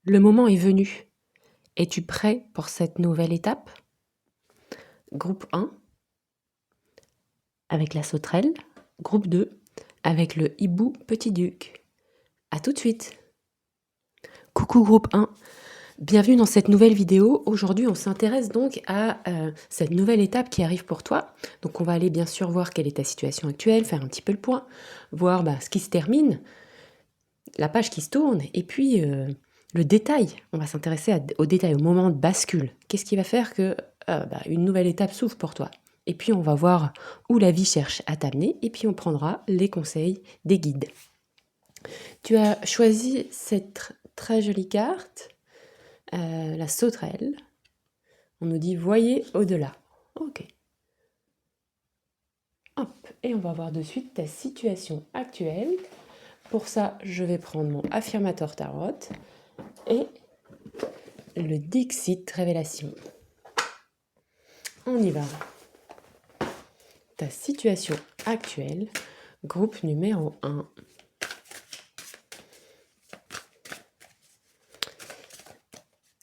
Le moment est venu. Es-tu prêt pour cette nouvelle étape? Groupe 1, avec la sauterelle. Groupe 2, avec le hibou petit duc. A tout de suite. Coucou groupe 1, bienvenue dans cette nouvelle vidéo. Aujourd'hui, on s'intéresse donc à cette nouvelle étape qui arrive pour toi. Donc on va aller bien sûr voir quelle est ta situation actuelle, faire un petit peu le point, voir ce qui se termine, la page qui se tourne, et puis le détail. On va s'intéresser au détail, au moment de bascule. Qu'est-ce qui va faire que une nouvelle étape s'ouvre pour toi? Et puis on va voir où la vie cherche à t'amener, et puis on prendra les conseils des guides. Tu as choisi cette très jolie carte, la sauterelle. On nous dit « Voyez au-delà ». Ok. Hop, et on va voir de suite ta situation actuelle. Pour ça, je vais prendre mon affirmateur tarot et le Dixit Révélation. On y va. Ta situation actuelle, groupe numéro 1.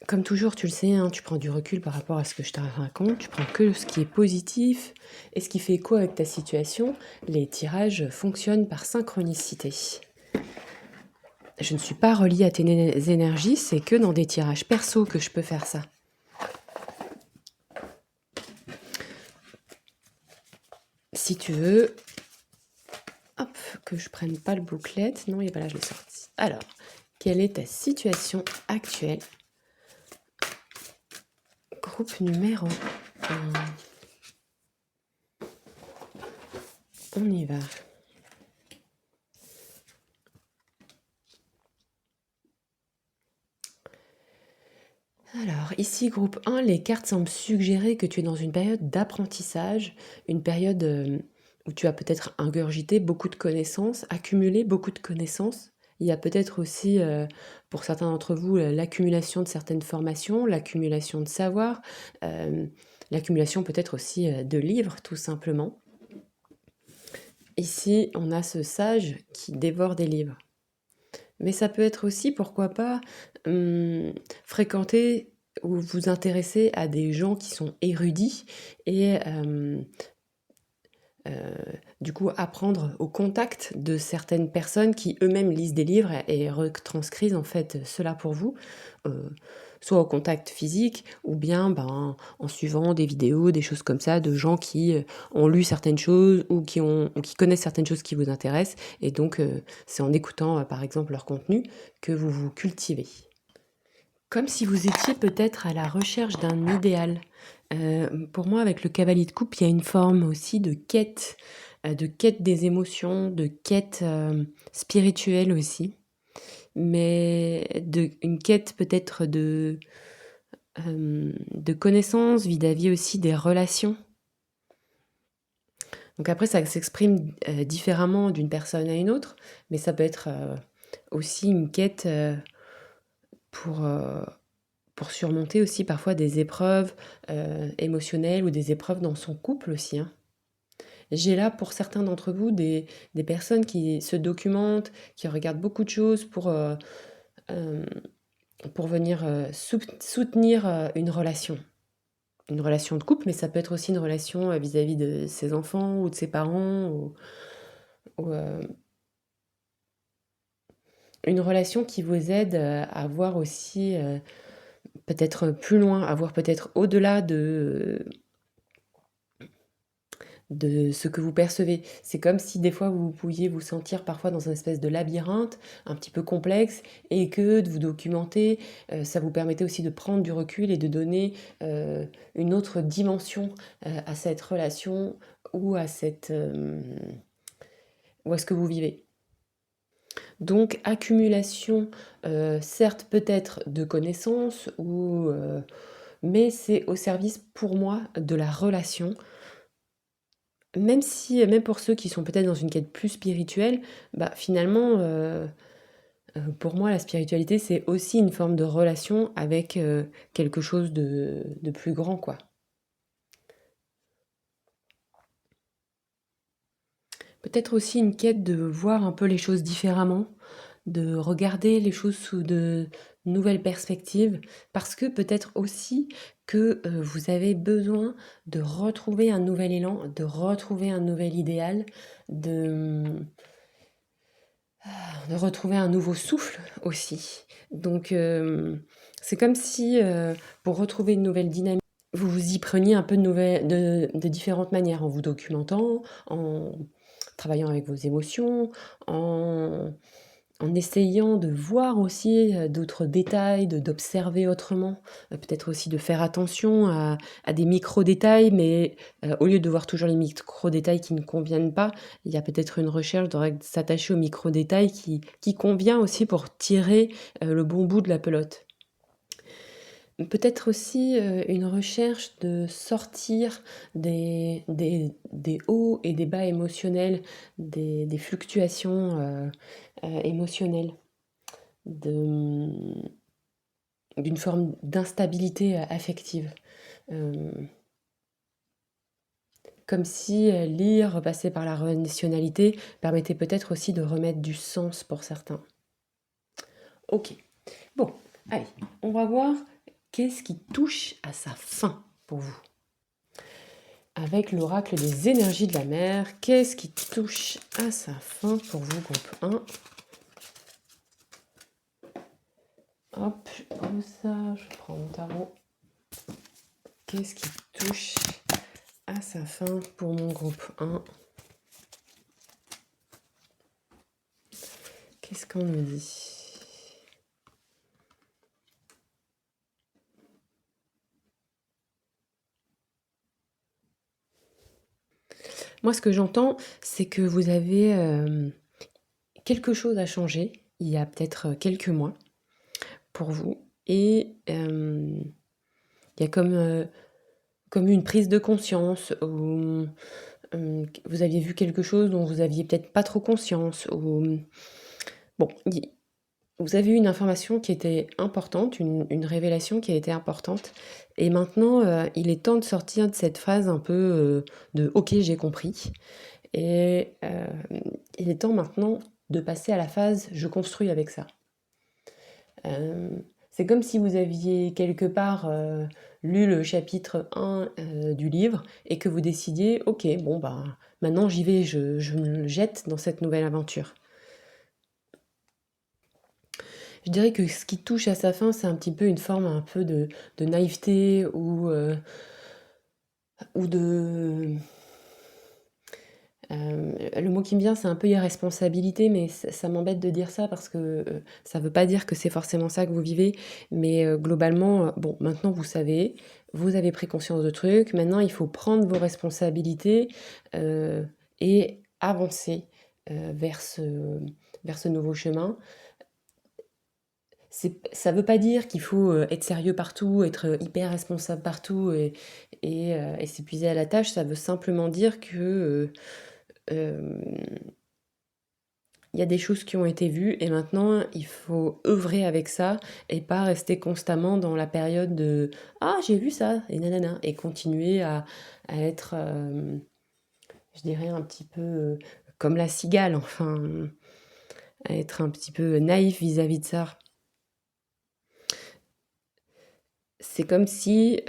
Comme toujours, tu le sais, tu prends du recul par rapport à ce que je te raconte, tu prends que ce qui est positif et ce qui fait écho avec ta situation. Les tirages fonctionnent par synchronicité. Je ne suis pas reliée à tes énergies, c'est que dans des tirages perso que je peux faire ça. Si tu veux, hop, que je prenne pas le booklet, non, il est pas là, je l'ai sorti. Alors, quelle est ta situation actuelle? Groupe numéro 1. On y va. Alors, ici, groupe 1, les cartes semblent suggérer que tu es dans une période d'apprentissage, une période où tu as peut-être ingurgité beaucoup de connaissances, accumulé beaucoup de connaissances. Il y a peut-être aussi, pour certains d'entre vous, l'accumulation de certaines formations, l'accumulation de savoir, l'accumulation peut-être aussi de livres, tout simplement. Ici, on a ce sage qui dévore des livres. Mais ça peut être aussi, pourquoi pas, fréquenter ou vous intéresser à des gens qui sont érudits et du coup apprendre au contact de certaines personnes qui eux-mêmes lisent des livres et retranscrivent en fait cela pour vous, soit au contact physique ou bien en suivant des vidéos, des choses comme ça, de gens qui ont lu certaines choses ou qui connaissent certaines choses qui vous intéressent, et donc c'est en écoutant par exemple leur contenu que vous vous cultivez. Comme si vous étiez peut-être à la recherche d'un idéal. Pour moi, avec le cavalier de coupe, il y a une forme aussi de quête des émotions, de quête spirituelle aussi, mais une quête peut-être de connaissances vis-à-vis aussi des relations. Donc après, ça s'exprime différemment d'une personne à une autre, mais ça peut être aussi une quête pour surmonter aussi parfois des épreuves émotionnelles ou des épreuves dans son couple aussi. J'ai là pour certains d'entre vous des personnes qui se documentent, qui regardent beaucoup de choses pour venir soutenir une relation. Une relation de couple, mais ça peut être aussi une relation vis-à-vis de ses enfants ou de ses parents, ou une relation qui vous aide à voir aussi peut-être plus loin, à voir peut-être au-delà de ce que vous percevez. C'est comme si des fois vous pouviez vous sentir parfois dans une espèce de labyrinthe un petit peu complexe, et que de vous documenter, ça vous permettait aussi de prendre du recul et de donner une autre dimension à cette relation ou à ce que vous vivez. Donc accumulation, certes peut-être de connaissances, mais c'est au service pour moi de la relation. Même pour ceux qui sont peut-être dans une quête plus spirituelle, finalement, pour moi, la spiritualité, c'est aussi une forme de relation avec quelque chose de plus grand, quoi. Peut-être aussi une quête de voir un peu les choses différemment, de regarder les choses nouvelle perspective, parce que peut-être aussi que vous avez besoin de retrouver un nouvel élan, de retrouver un nouvel idéal, de retrouver un nouveau souffle aussi. Donc c'est comme si pour retrouver une nouvelle dynamique, vous vous y preniez un peu de différentes manières, en vous documentant, en travaillant avec vos émotions, en essayant de voir aussi, d'autres détails, d'observer autrement, peut-être aussi de faire attention à des micro-détails, mais au lieu de voir toujours les micro-détails qui ne conviennent pas, il y a peut-être une recherche de s'attacher aux micro-détails qui convient aussi pour tirer, le bon bout de la pelote. Peut-être aussi, une recherche de sortir des hauts et des bas émotionnels, des fluctuations, émotionnelles, de d'une forme d'instabilité, affective. Comme si, lire, passer par la relationnalité, permettait peut-être aussi de remettre du sens pour certains. OK. Bon, allez, on va voir qu'est-ce qui touche à sa fin pour vous. Avec l'oracle des énergies de la mer, qu'est-ce qui touche à sa fin pour vous, groupe 1? Hop, comme ça, je prends mon tarot. Qu'est-ce qui touche à sa fin pour mon groupe 1? Qu'est-ce qu'on nous dit? Moi, ce que j'entends, c'est que vous avez quelque chose à changer, il y a peut-être quelques mois, pour vous. Et il y a comme une prise de conscience, où vous aviez vu quelque chose dont vous aviez peut-être pas trop conscience, ou bon, vous avez eu une information qui était importante, une révélation qui a été importante, et maintenant il est temps de sortir de cette phase un peu de OK, j'ai compris, et il est temps maintenant de passer à la phase je construis avec ça. C'est comme si vous aviez quelque part lu le chapitre 1 du livre et que vous décidiez OK, bon bah maintenant j'y vais, je me jette dans cette nouvelle aventure. Je dirais que ce qui touche à sa fin, c'est un petit peu une forme un peu de naïveté ou de... le mot qui me vient, c'est un peu irresponsabilité, mais ça m'embête de dire ça parce que ça veut pas dire que c'est forcément ça que vous vivez, mais globalement, bon, maintenant vous savez, vous avez pris conscience de trucs, maintenant il faut prendre vos responsabilités et avancer vers ce nouveau chemin. Ça veut pas dire qu'il faut être sérieux partout, être hyper responsable partout et s'épuiser à la tâche, ça veut simplement dire que il y a des choses qui ont été vues et maintenant il faut œuvrer avec ça et pas rester constamment dans la période de «Ah j'ai vu ça» et nanana et continuer à être, je dirais un petit peu, comme la cigale, enfin, à être un petit peu naïf vis-à-vis de ça. C'est comme si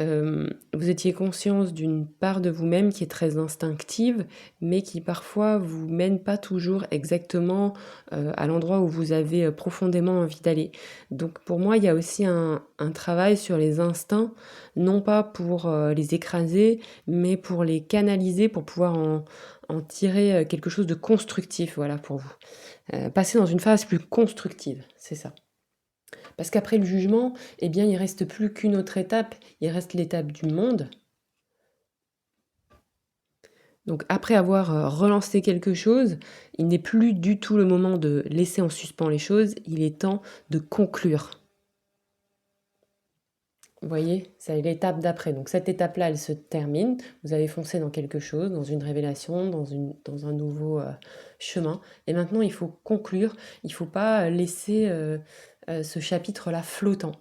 vous étiez conscience d'une part de vous-même qui est très instinctive, mais qui parfois vous mène pas toujours exactement à l'endroit où vous avez profondément envie d'aller. Donc pour moi, il y a aussi un travail sur les instincts, non pas pour les écraser, mais pour les canaliser, pour pouvoir en tirer quelque chose de constructif, voilà, pour vous. Passer dans une phase plus constructive, c'est ça. Parce qu'après le jugement, eh bien, il reste plus qu'une autre étape, il reste l'étape du monde. Donc après avoir relancé quelque chose, il n'est plus du tout le moment de laisser en suspens les choses, il est temps de conclure. Vous voyez, c'est l'étape d'après. Donc cette étape-là, elle se termine. Vous avez foncé dans quelque chose, dans une révélation, dans un nouveau chemin. Et maintenant, il faut conclure. Il ne faut pas laisser ce chapitre-là flottant.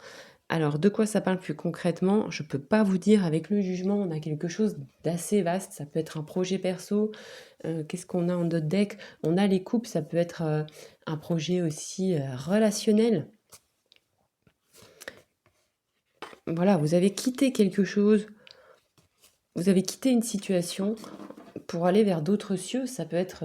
Alors, de quoi ça parle plus concrètement? Je peux pas vous dire. Avec le jugement, on a quelque chose d'assez vaste. Ça peut être un projet perso. Qu'est-ce qu'on a en notre deck? On a les couples, ça peut être un projet aussi relationnel. voilà, vous avez quitté quelque chose, vous avez quitté une situation pour aller vers d'autres cieux. Ça peut être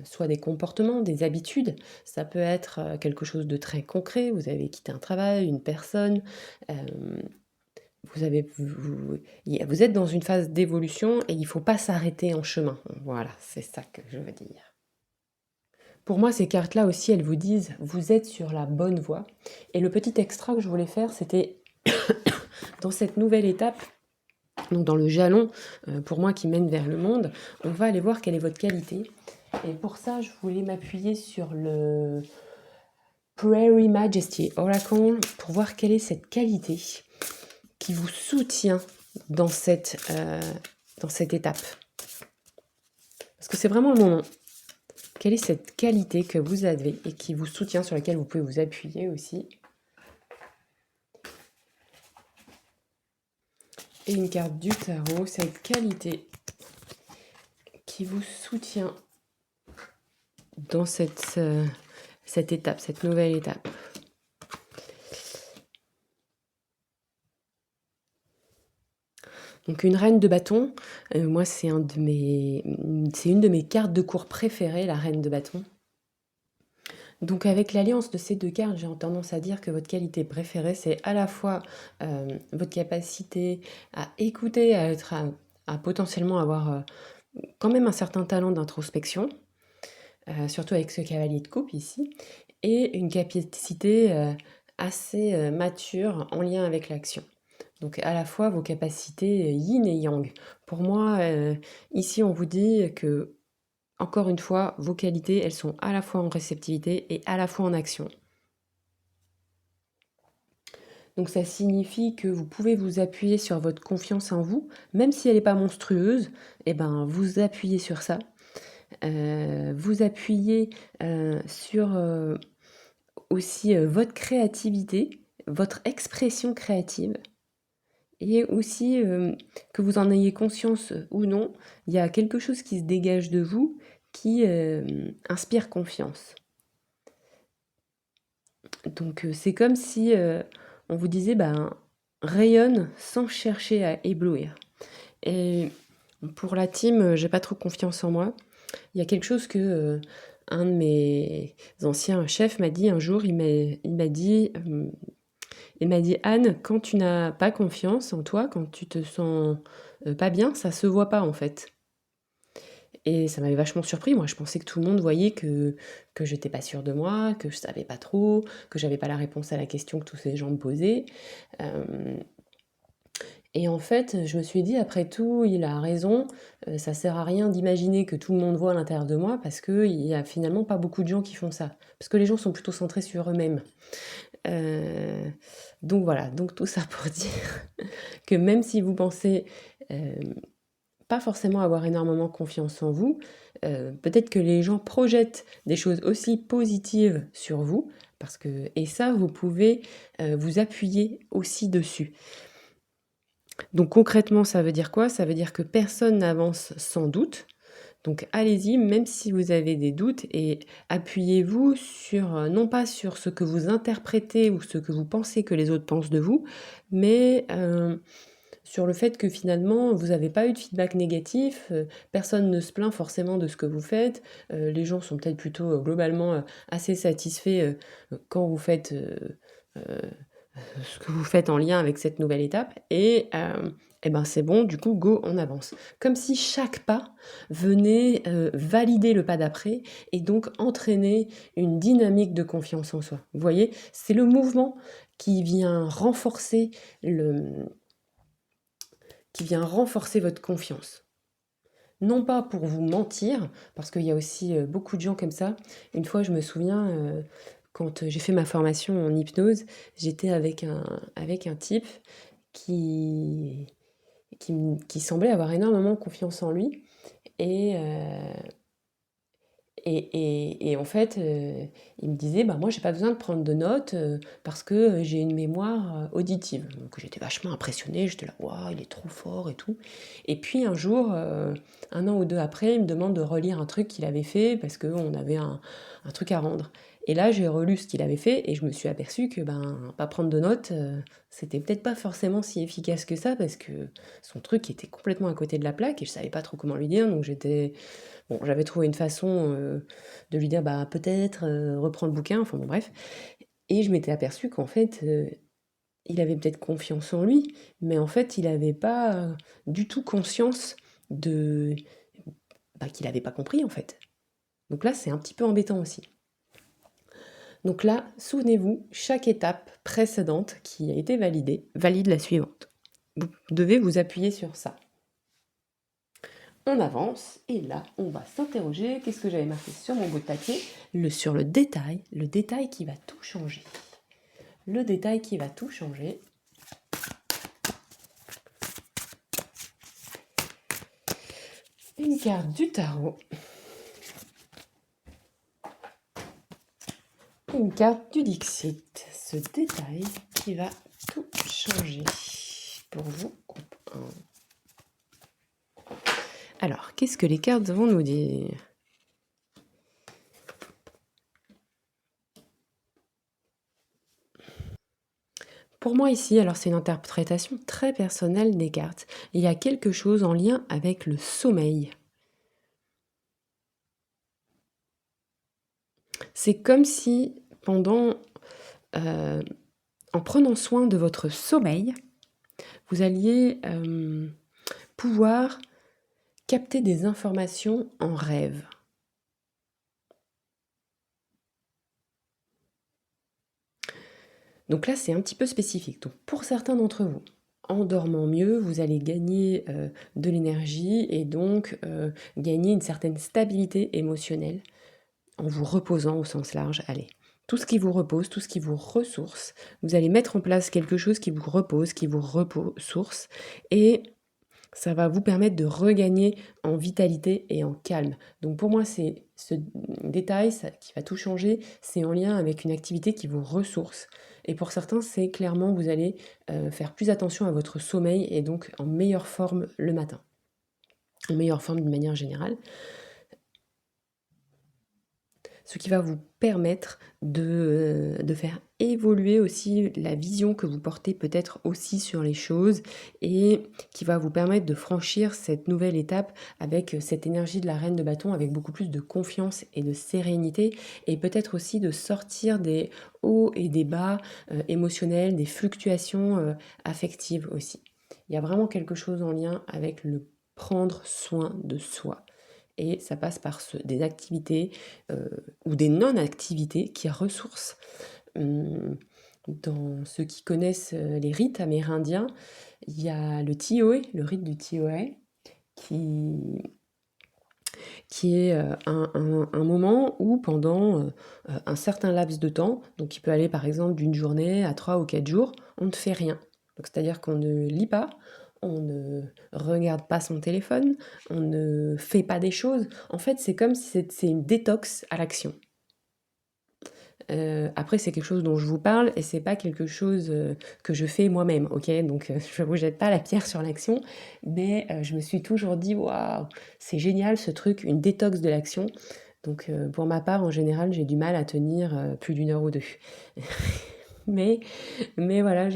soit des comportements, des habitudes, ça peut être quelque chose de très concret. Vous avez quitté un travail, une personne, euh, vous êtes dans une phase d'évolution et il ne faut pas s'arrêter en chemin. Voilà, c'est ça que je veux dire. Pour moi, ces cartes-là aussi, elles vous disent, vous êtes sur la bonne voie. Et le petit extra que je voulais faire, c'était dans cette nouvelle étape, donc dans le jalon, pour moi, qui mène vers le monde, on va aller voir quelle est votre qualité. Et pour ça, je voulais m'appuyer sur le Prairie Majesty Oracle pour voir quelle est cette qualité qui vous soutient dans cette étape. Parce que c'est vraiment le moment. Quelle est cette qualité que vous avez et qui vous soutient, sur laquelle vous pouvez vous appuyer aussi. Et une carte du tarot, cette qualité qui vous soutient dans cette étape, cette nouvelle étape. Donc une reine de bâton, moi c'est une de mes cartes de cours préférées, la reine de bâton. Donc avec l'alliance de ces deux cartes, j'ai tendance à dire que votre qualité préférée, c'est à la fois votre capacité à écouter, à potentiellement avoir quand même un certain talent d'introspection, surtout avec ce cavalier de coupe ici, et une capacité assez mature en lien avec l'action. Donc à la fois vos capacités yin et yang. Pour moi, ici on vous dit que, encore une fois, vos qualités, elles sont à la fois en réceptivité et à la fois en action. Donc ça signifie que vous pouvez vous appuyer sur votre confiance en vous, même si elle n'est pas monstrueuse, et ben vous appuyez sur ça. Vous appuyez sur aussi votre créativité, votre expression créative. Et aussi, que vous en ayez conscience ou non, il y a quelque chose qui se dégage de vous qui inspire confiance. Donc c'est comme si on vous disait, rayonne sans chercher à éblouir. Et pour la team, j'ai pas trop confiance en moi. Il y a quelque chose que un de mes anciens chefs m'a dit un jour. Il m'a dit, Anne, quand tu n'as pas confiance en toi, quand tu te sens pas bien, ça se voit pas en fait. Et ça m'avait vachement surpris. Moi, je pensais que tout le monde voyait que j'étais pas sûre de moi, que je savais pas trop, que j'avais pas la réponse à la question que tous ces gens me posaient. Et en fait, je me suis dit, après tout, il a raison. Ça sert à rien d'imaginer que tout le monde voit à l'intérieur de moi, parce qu'il y a finalement pas beaucoup de gens qui font ça. Parce que les gens sont plutôt centrés sur eux-mêmes. Donc voilà, donc tout ça pour dire que même si vous pensez pas forcément avoir énormément confiance en vous, peut-être que les gens projettent des choses aussi positives sur vous, et ça, vous pouvez vous appuyer aussi dessus. Donc concrètement, ça veut dire quoi? Ça veut dire que personne n'avance sans doute. Donc allez-y, même si vous avez des doutes, et appuyez-vous sur, non pas sur ce que vous interprétez ou ce que vous pensez que les autres pensent de vous, mais sur le fait que finalement, vous n'avez pas eu de feedback négatif, personne ne se plaint forcément de ce que vous faites, les gens sont peut-être plutôt globalement assez satisfaits quand vous faites ce que vous faites en lien avec cette nouvelle étape, et ben c'est bon, du coup, go, on avance. Comme si chaque pas venait valider le pas d'après et donc entraîner une dynamique de confiance en soi. Vous voyez, c'est le mouvement qui vient renforcer votre confiance. Non pas pour vous mentir, parce qu'il y a aussi beaucoup de gens comme ça. Une fois, je me souviens, quand j'ai fait ma formation en hypnose, j'étais avec un type qui semblait avoir énormément confiance en lui. Et en fait, il me disait, moi, j'ai pas besoin de prendre de notes parce que j'ai une mémoire auditive. Donc j'étais vachement impressionnée, j'étais là, waouh, il est trop fort et tout. Et puis un jour, 1 an ou 2 après, il me demande de relire un truc qu'il avait fait parce qu'on avait un truc à rendre. Et là, j'ai relu ce qu'il avait fait et je me suis aperçue que, pas prendre de notes, c'était peut-être pas forcément si efficace que ça parce que son truc était complètement à côté de la plaque et je savais pas trop comment lui dire, donc bon, j'avais trouvé une façon, de lui dire: «Bah, peut-être, reprends le bouquin», enfin bon bref, et je m'étais aperçue qu'en fait, il avait peut-être confiance en lui, mais en fait, il avait pas, du tout conscience de qu'il avait pas compris, en fait. Donc là, c'est un petit peu embêtant aussi. Donc là, souvenez-vous, chaque étape précédente qui a été validée valide la suivante. Vous devez vous appuyer sur ça. On avance et là, on va s'interroger. Qu'est-ce que j'avais marqué sur mon bout de papier? Sur le détail qui va tout changer. Le détail qui va tout changer. Une carte du tarot. Une carte du Dixit. Ce détail qui va tout changer pour vous, groupe 1. Alors, qu'est-ce que les cartes vont nous dire? Pour moi ici, alors c'est une interprétation très personnelle des cartes. Il y a quelque chose en lien avec le sommeil. C'est comme si en prenant soin de votre sommeil, vous alliez pouvoir capter des informations en rêve. Donc là, c'est un petit peu spécifique. Donc pour certains d'entre vous, en dormant mieux, vous allez gagner de l'énergie et donc gagner une certaine stabilité émotionnelle en vous reposant au sens large. Allez, tout ce qui vous repose, tout ce qui vous ressource, vous allez mettre en place quelque chose qui vous repose, qui vous ressource, et ça va vous permettre de regagner en vitalité et en calme. Donc pour moi, c'est ce détail qui va tout changer, c'est en lien avec une activité qui vous ressource. Et pour certains, c'est clairement, vous allez faire plus attention à votre sommeil et donc en meilleure forme le matin. En meilleure forme d'une manière générale. Ce qui va vous permettre de faire évoluer aussi la vision que vous portez peut-être aussi sur les choses et qui va vous permettre de franchir cette nouvelle étape avec cette énergie de la reine de bâton, avec beaucoup plus de confiance et de sérénité et peut-être aussi de sortir des hauts et des bas émotionnels, des fluctuations affectives aussi. Il y a vraiment quelque chose en lien avec le prendre soin de soi. Et ça passe par des activités ou des non-activités qui ressourcent. Dans ceux qui connaissent les rites amérindiens, il y a le Tioé, le rite du Tioé, qui est un moment où pendant un certain laps de temps, donc qui peut aller par exemple d'une journée à 3 ou 4 jours, on ne fait rien. Donc c'est-à-dire qu'on ne lit pas, on ne regarde pas son téléphone, on ne fait pas des choses. En fait, c'est comme si c'est une détox à l'action. Après, c'est quelque chose dont je vous parle et c'est pas quelque chose que je fais moi-même, ok? Donc, je vous jette pas la pierre sur l'action, mais je me suis toujours dit, waouh, c'est génial ce truc, une détox de l'action. Donc, pour ma part, en général, j'ai du mal à tenir plus d'1 heure ou 2. Mais, mais voilà,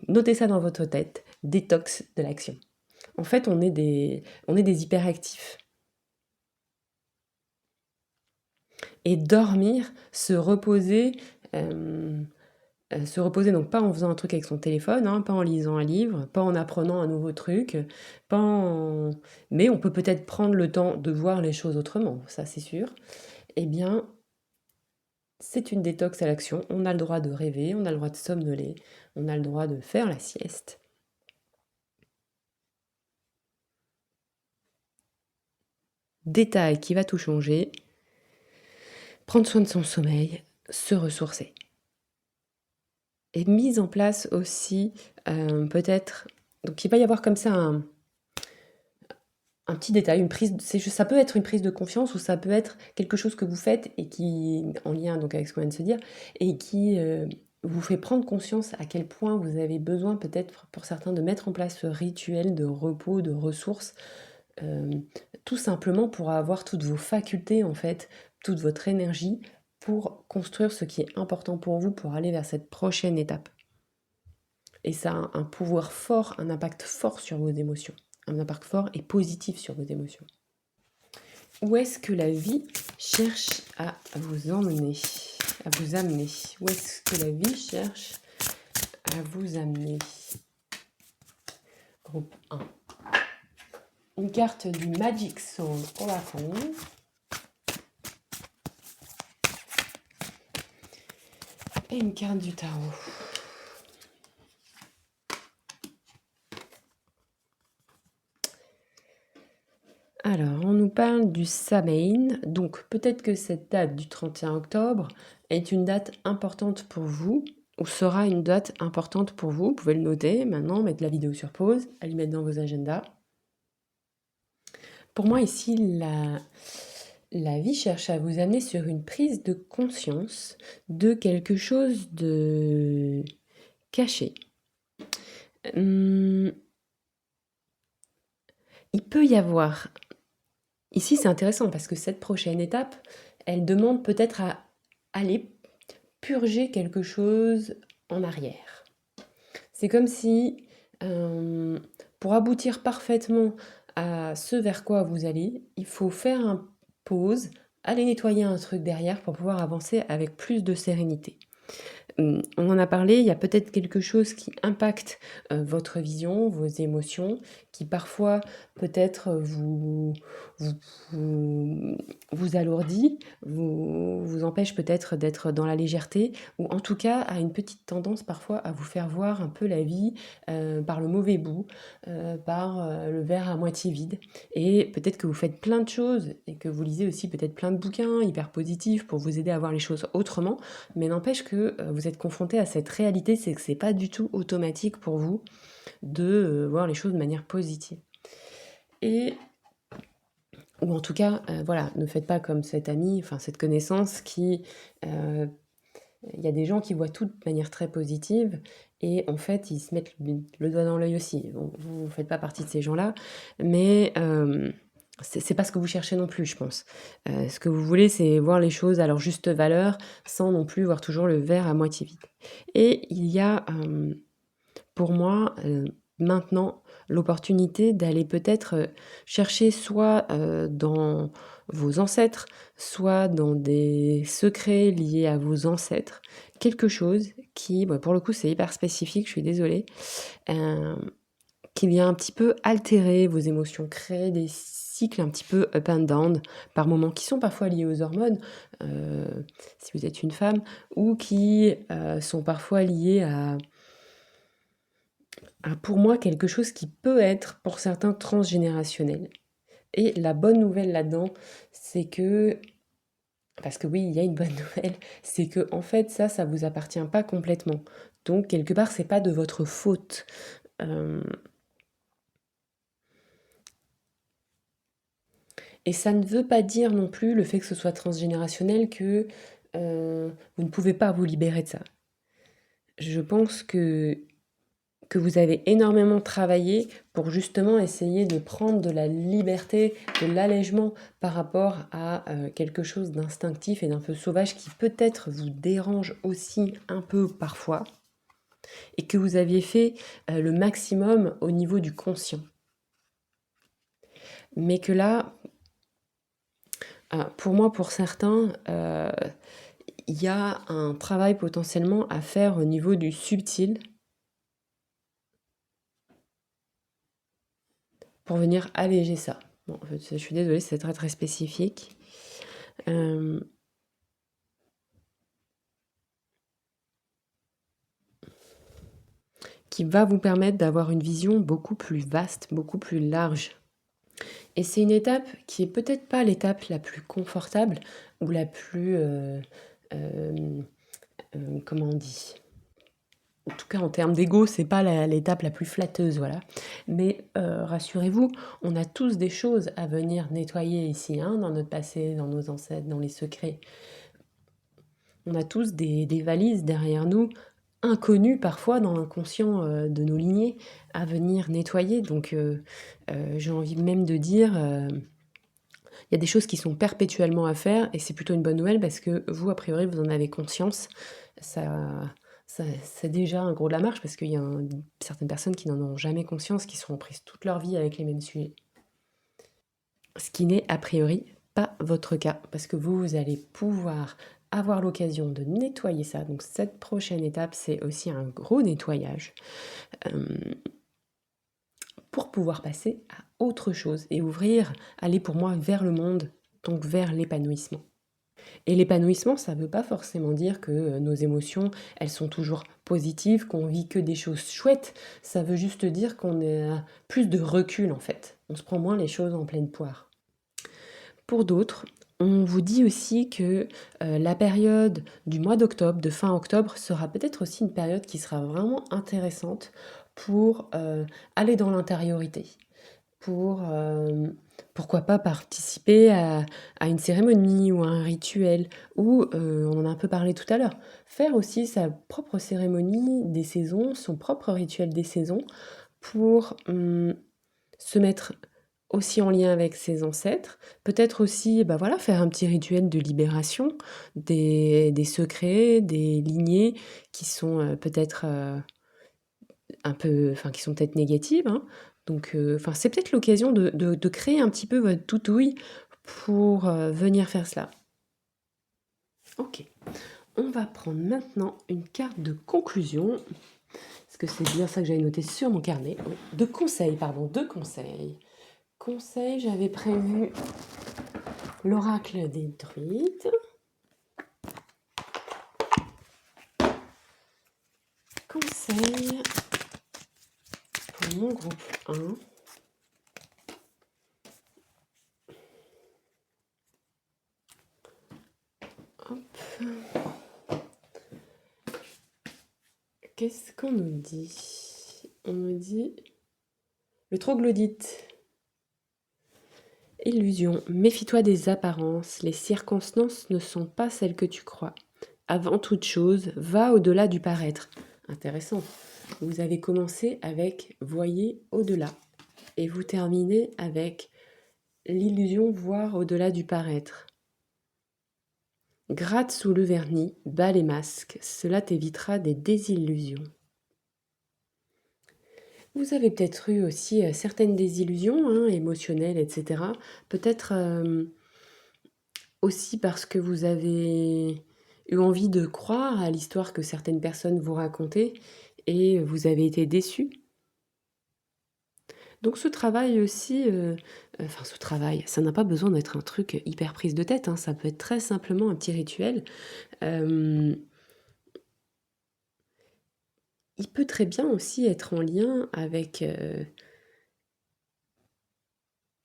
notez ça dans votre tête, détox de l'action. En fait, on est des hyperactifs. Et dormir, se reposer, donc pas en faisant un truc avec son téléphone, hein, pas en lisant un livre, pas en apprenant un nouveau truc, mais on peut peut-être prendre le temps de voir les choses autrement, ça c'est sûr. Eh bien, c'est une détox à l'action, on a le droit de rêver, on a le droit de somnoler, on a le droit de faire la sieste. Détail qui va tout changer, prendre soin de son sommeil, se ressourcer. Et mise en place aussi, peut-être, donc il va y avoir comme ça un petit détail, ça peut être une prise de confiance ou ça peut être quelque chose que vous faites et qui, en lien donc avec ce qu'on vient de se dire, et qui vous fait prendre conscience à quel point vous avez besoin peut-être pour certains de mettre en place ce rituel de repos, de ressources, tout simplement pour avoir toutes vos facultés en fait, toute votre énergie pour construire ce qui est important pour vous, pour aller vers cette prochaine étape. Et ça a un pouvoir fort, un impact fort sur vos émotions. Un impact fort et positif sur vos émotions. Où est-ce que la vie cherche à vous emmener, à vous amener? Où est-ce que la vie cherche à vous amener? Groupe 1. Une carte du Magic Soul Oracle. Et une carte du tarot. Alors, on nous parle du Samhain, donc peut-être que cette date du 31 octobre est une date importante pour vous, ou sera une date importante pour vous. Vous pouvez le noter maintenant, mettre la vidéo sur pause, aller mettre dans vos agendas. Pour moi ici, la vie cherche à vous amener sur une prise de conscience de quelque chose de caché. Il peut y avoir... Ici, c'est intéressant parce que cette prochaine étape, elle demande peut-être à aller purger quelque chose en arrière. C'est comme si, pour aboutir parfaitement à ce vers quoi vous allez, il faut faire un pause, aller nettoyer un truc derrière pour pouvoir avancer avec plus de sérénité. On en a parlé, il y a peut-être quelque chose qui impacte votre vision, vos émotions, qui parfois peut-être vous alourdit, vous empêche peut-être d'être dans la légèreté, ou en tout cas a une petite tendance parfois à vous faire voir un peu la vie par le mauvais bout, par le verre à moitié vide. Et peut-être que vous faites plein de choses et que vous lisez aussi peut-être plein de bouquins hyper positifs pour vous aider à voir les choses autrement, mais n'empêche que vous êtes confronté à cette réalité, c'est que c'est pas du tout automatique pour vous de voir les choses de manière positive. Et ou en tout cas, voilà, ne faites pas comme cet ami, enfin cette connaissance qui... Il y a des gens qui voient tout de manière très positive et en fait, ils se mettent le doigt dans l'œil aussi. Bon, vous ne faites pas partie de ces gens-là, mais c'est pas ce que vous cherchez non plus, je pense. Ce que vous voulez, c'est voir les choses à leur juste valeur, sans non plus voir toujours le verre à moitié vide. Et il y a, pour moi, maintenant, l'opportunité d'aller peut-être chercher soit dans vos ancêtres, soit dans des secrets liés à vos ancêtres, quelque chose qui, pour le coup c'est hyper spécifique, je suis désolée, qui vient un petit peu altérer vos émotions, créer des cycles un petit peu up and down par moments, qui sont parfois liés aux hormones, si vous êtes une femme, ou qui sont parfois liés à pour moi, quelque chose qui peut être, pour certains, transgénérationnel. Et la bonne nouvelle là-dedans, c'est que, parce que oui, il y a une bonne nouvelle, c'est que en fait, ça vous appartient pas complètement. Donc, quelque part, c'est pas de votre faute. Et ça ne veut pas dire non plus, le fait que ce soit transgénérationnel, que vous ne pouvez pas vous libérer de ça. Je pense que vous avez énormément travaillé pour justement essayer de prendre de la liberté, de l'allègement par rapport à quelque chose d'instinctif et d'un peu sauvage qui peut-être vous dérange aussi un peu parfois, et que vous aviez fait le maximum au niveau du conscient. Mais que là, pour moi, pour certains, il y a un travail potentiellement à faire au niveau du subtil, pour venir alléger ça. Bon, je suis désolée, c'est très très spécifique. Qui va vous permettre d'avoir une vision beaucoup plus vaste, beaucoup plus large. Et c'est une étape qui est peut-être pas l'étape la plus confortable ou la plus... comment on dit ? En tout cas, en termes d'ego, c'est pas l'étape la plus flatteuse, voilà. Mais rassurez-vous, on a tous des choses à venir nettoyer ici, hein, dans notre passé, dans nos ancêtres, dans les secrets. On a tous des valises derrière nous, inconnues parfois dans l'inconscient de nos lignées, à venir nettoyer. Donc j'ai envie même de dire, Il y a des choses qui sont perpétuellement à faire et c'est plutôt une bonne nouvelle parce que vous, a priori, vous en avez conscience. C'est déjà un gros de la marche parce qu'il y a certaines personnes qui n'en ont jamais conscience, qui seront prises toute leur vie avec les mêmes sujets. Ce qui n'est a priori pas votre cas parce que vous allez pouvoir avoir l'occasion de nettoyer ça. Donc cette prochaine étape, c'est aussi un gros nettoyage pour pouvoir passer à autre chose et aller pour moi vers le monde, donc vers l'épanouissement. Et l'épanouissement, ça ne veut pas forcément dire que nos émotions, elles sont toujours positives, qu'on vit que des choses chouettes. Ça veut juste dire qu'on a plus de recul en fait. On se prend moins les choses en pleine poire. Pour d'autres, on vous dit aussi que la période du mois d'octobre, de fin octobre, sera peut-être aussi une période qui sera vraiment intéressante pour aller dans l'intériorité, pour pourquoi pas participer à une cérémonie ou à un rituel, ou on en a un peu parlé tout à l'heure, faire aussi sa propre cérémonie des saisons, son propre rituel des saisons, pour se mettre aussi en lien avec ses ancêtres, peut-être aussi bah voilà, faire un petit rituel de libération des secrets, des lignées qui sont peut-être un peu, enfin qui sont peut-être négatives, hein. Donc, enfin, c'est peut-être l'occasion de créer un petit peu votre toutouille pour venir faire cela. Ok, on va prendre maintenant une carte de conclusion. Est-ce que c'est bien ça que j'avais noté sur mon carnet? Oui. De conseils, pardon, de conseils. Conseils, j'avais prévu l'oracle des druides. Conseils pour mon groupe 1. Qu'est-ce qu'on nous dit? On nous dit le troglodyte. Illusion. Méfie-toi des apparences. Les circonstances ne sont pas celles que tu crois. Avant toute chose, va au-delà du paraître. Intéressant. Vous avez commencé avec voyez au-delà et vous terminez avec l'illusion voir au-delà du paraître. Gratte sous le vernis, bas les masques, cela t'évitera des désillusions. Vous avez peut-être eu aussi certaines désillusions hein, émotionnelles, etc. Peut-être aussi parce que vous avez eu envie de croire à l'histoire que certaines personnes vous racontaient et vous avez été déçus. Donc ce travail aussi, enfin ce travail, ça n'a pas besoin d'être un truc hyper prise de tête, hein, ça peut être très simplement un petit rituel. Il peut très bien aussi être en lien avec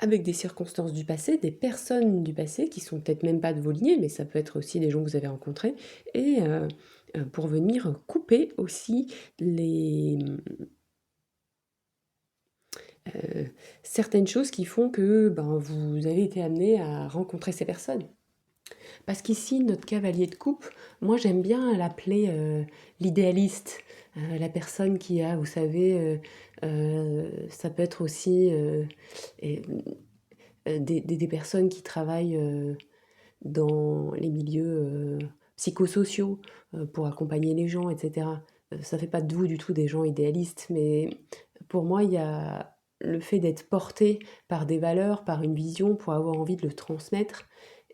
des circonstances du passé, des personnes du passé qui sont peut-être même pas de vos lignées, mais ça peut être aussi des gens que vous avez rencontrés, et pour venir couper aussi certaines choses qui font que ben, vous avez été amené à rencontrer ces personnes. Parce qu'ici, notre cavalier de coupe, moi j'aime bien l'appeler l'idéaliste, la personne qui a, vous savez, ça peut être aussi et, des personnes qui travaillent dans les milieux psychosociaux pour accompagner les gens, etc. Ça fait pas de vous du tout des gens idéalistes, mais pour moi, il y a le fait d'être porté par des valeurs, par une vision, pour avoir envie de le transmettre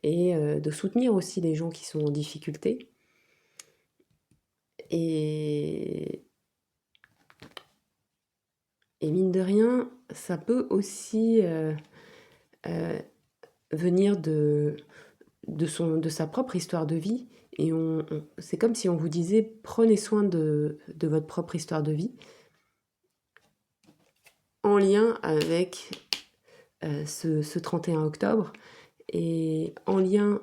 et de soutenir aussi les gens qui sont en difficulté. Et, et mine de rien, ça peut aussi venir de sa propre histoire de vie. Et c'est comme si on vous disait, prenez soin de votre propre histoire de vie, en lien avec ce 31 octobre, et en lien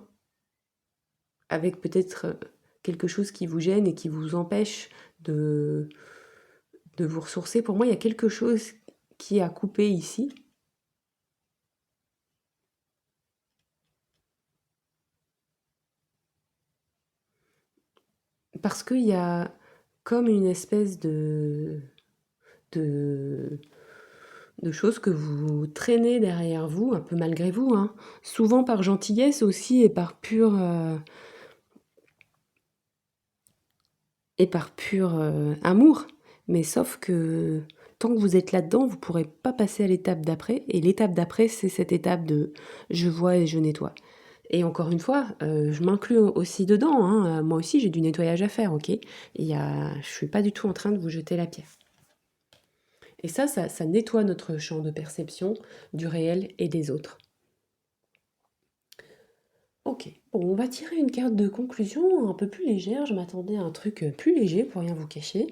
avec peut-être quelque chose qui vous gêne et qui vous empêche de vous ressourcer. Pour moi, il y a quelque chose qui a coupé ici. Parce qu'il y a comme une espèce de de choses que vous traînez derrière vous, un peu malgré vous, hein. Souvent par gentillesse aussi et par pur amour. Mais sauf que tant que vous êtes là-dedans, vous ne pourrez pas passer à l'étape d'après. Et l'étape d'après, c'est cette étape de je vois et je nettoie. Et encore une fois, je m'inclus aussi dedans, hein. Moi aussi, j'ai du nettoyage à faire, ok. Je ne suis pas du tout en train de vous jeter la pierre. Et ça nettoie notre champ de perception du réel et des autres. Ok, bon, on va tirer une carte de conclusion un peu plus légère. Je m'attendais à un truc plus léger pour rien vous cacher.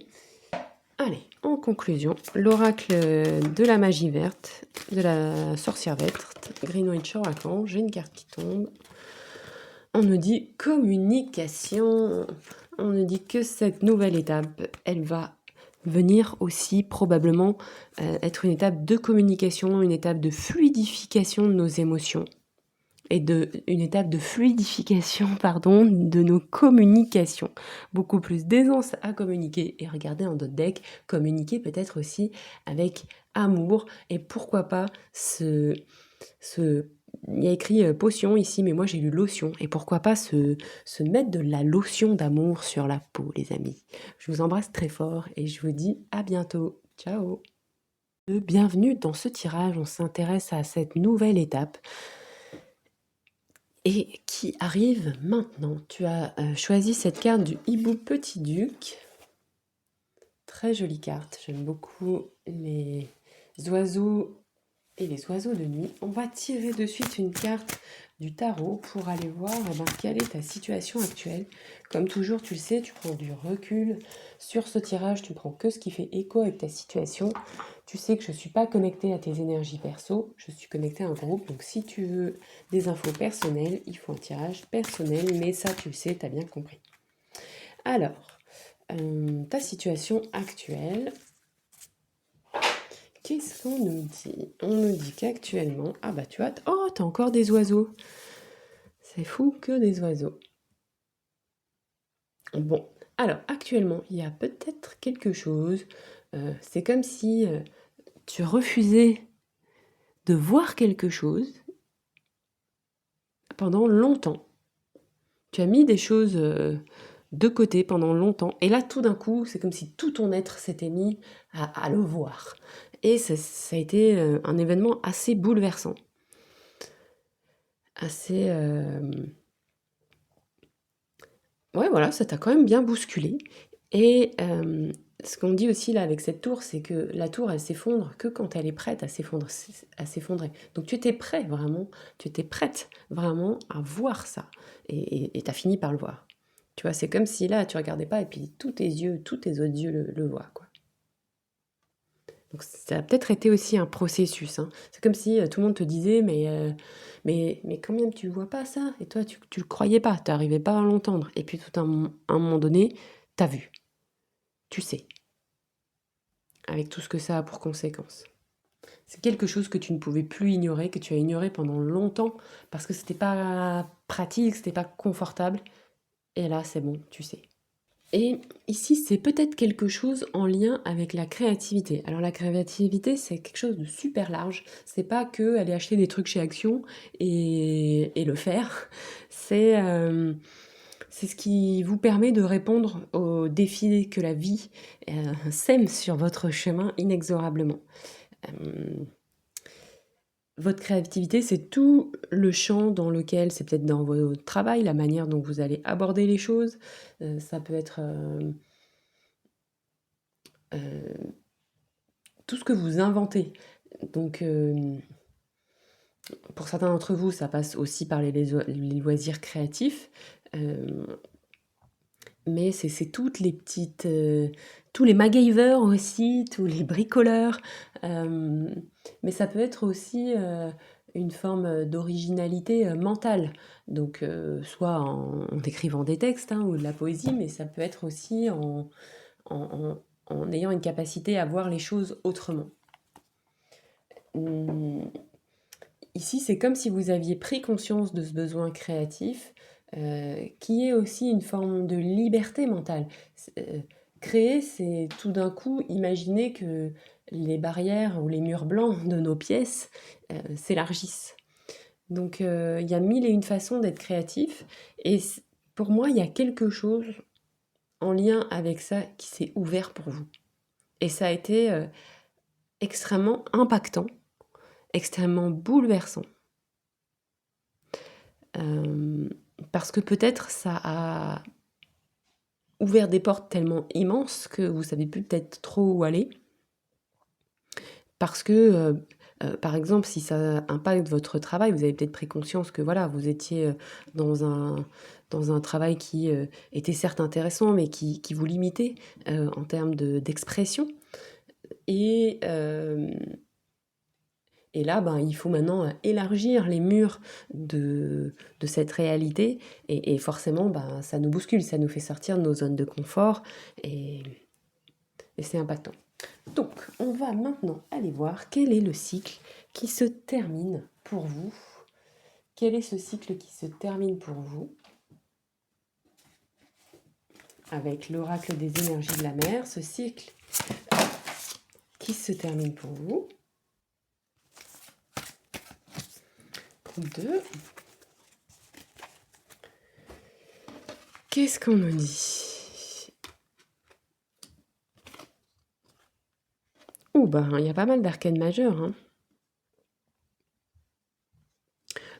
Allez, en conclusion, l'oracle de la magie verte, de la sorcière verte, Greenwich Oracle, j'ai une carte qui tombe. On nous dit communication. On nous dit que cette nouvelle étape, elle va venir aussi probablement être une étape de communication, une étape de fluidification de nos émotions et une étape de fluidification de nos communications. Beaucoup plus d'aisance à communiquer. Et regardez en d'autres decks, communiquer peut-être aussi avec amour et pourquoi pas il y a écrit potion ici, mais moi j'ai lu lotion. Et pourquoi pas se mettre de la lotion d'amour sur la peau, les amis. Je vous embrasse très fort et je vous dis à bientôt. Ciao. Bienvenue dans ce tirage, on s'intéresse à cette nouvelle étape et qui arrive maintenant. Tu as choisi cette carte du hibou petit duc. Très jolie carte, j'aime beaucoup les oiseaux et les oiseaux de nuit. On va tirer de suite une carte du tarot pour aller voir quelle est ta situation actuelle. Comme toujours, tu le sais, tu prends du recul sur ce tirage, tu prends que ce qui fait écho avec ta situation. Tu sais que je ne suis pas connectée à tes énergies perso, je suis connectée à un groupe. Donc si tu veux des infos personnelles, il faut un tirage personnel, mais ça tu le sais, tu as bien compris. Alors, ta situation actuelle, qu'est-ce qu'on nous dit? On nous dit qu'actuellement... Ah bah tu vois, oh, t'as encore des oiseaux. C'est fou que des oiseaux. Bon, alors actuellement, il y a peut-être quelque chose. C'est comme si tu refusais de voir quelque chose pendant longtemps. Tu as mis des choses de côté pendant longtemps. Et là, tout d'un coup, c'est comme si tout ton être s'était mis à le voir. Et ça a été un événement assez bouleversant. Assez... Ouais, voilà, ça t'a quand même bien bousculé. Et ce qu'on dit aussi là avec cette tour, c'est que la tour, elle s'effondre que quand elle est prête à s'effondrer. Donc tu étais prête vraiment à voir ça. Et t'as fini par le voir. Tu vois, c'est comme si là, tu regardais pas et puis tous tes autres yeux le voient, quoi. Donc ça a peut-être été aussi un processus, hein. C'est comme si tout le monde te disait mais quand même tu vois pas ça et toi tu le croyais pas, tu arrivais pas à l'entendre et puis tout à un moment donné, tu as vu. Tu sais, avec tout ce que ça a pour conséquence. C'est quelque chose que tu ne pouvais plus ignorer, que tu as ignoré pendant longtemps parce que c'était pas pratique, c'était pas confortable et là c'est bon, tu sais. Et ici, c'est peut-être quelque chose en lien avec la créativité. Alors la créativité, c'est quelque chose de super large. C'est pas que aller acheter des trucs chez Action et le faire. C'est ce qui vous permet de répondre aux défis que la vie sème sur votre chemin inexorablement. Votre créativité, c'est tout le champ dans lequel, c'est peut-être dans votre travail, la manière dont vous allez aborder les choses. Ça peut être tout ce que vous inventez. Donc, pour certains d'entre vous, ça passe aussi par les loisirs créatifs. Mais c'est toutes les petites... tous les MacGyver aussi, tous les bricoleurs. Mais ça peut être aussi une forme d'originalité mentale. Donc, soit en écrivant des textes ou de la poésie, mais ça peut être aussi en ayant une capacité à voir les choses autrement. Ici, c'est comme si vous aviez pris conscience de ce besoin créatif, qui est aussi une forme de liberté mentale. créer, c'est tout d'un coup imaginer que les barrières ou les murs blancs de nos pièces s'élargissent. Donc il y a mille et une façons d'être créatif et pour moi, il y a quelque chose en lien avec ça qui s'est ouvert pour vous. Et ça a été extrêmement impactant, extrêmement bouleversant. Parce que peut-être ça a ouvert des portes tellement immenses que vous savez plus peut-être trop où aller. Parce que, par exemple, si ça impacte votre travail, vous avez peut-être pris conscience que voilà, vous étiez, dans un travail qui, était certes intéressant, mais qui vous limitait, en termes d'expression et et là, ben, il faut maintenant élargir les murs de cette réalité et forcément, ben, ça nous bouscule, ça nous fait sortir de nos zones de confort et c'est impactant. Donc, on va maintenant aller voir quel est le cycle qui se termine pour vous. Quel est ce cycle qui se termine pour vous avec l'oracle des énergies de la mer, ce cycle qui se termine pour vous. Groupe 2. Qu'est-ce qu'on nous dit? Oh, ben, il y a pas mal d'arcanes majeures, hein.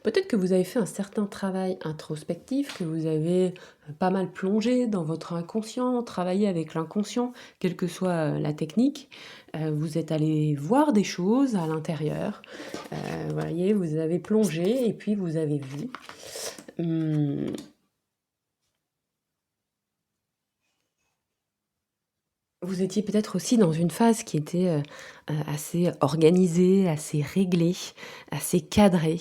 Peut-être que vous avez fait un certain travail introspectif, que vous avez pas mal plongé dans votre inconscient, travaillé avec l'inconscient, quelle que soit la technique. Vous êtes allé voir des choses à l'intérieur. Voyez, vous avez plongé et puis vous avez vu. Vous étiez peut-être aussi dans une phase qui était assez organisée, assez réglée, assez cadrée.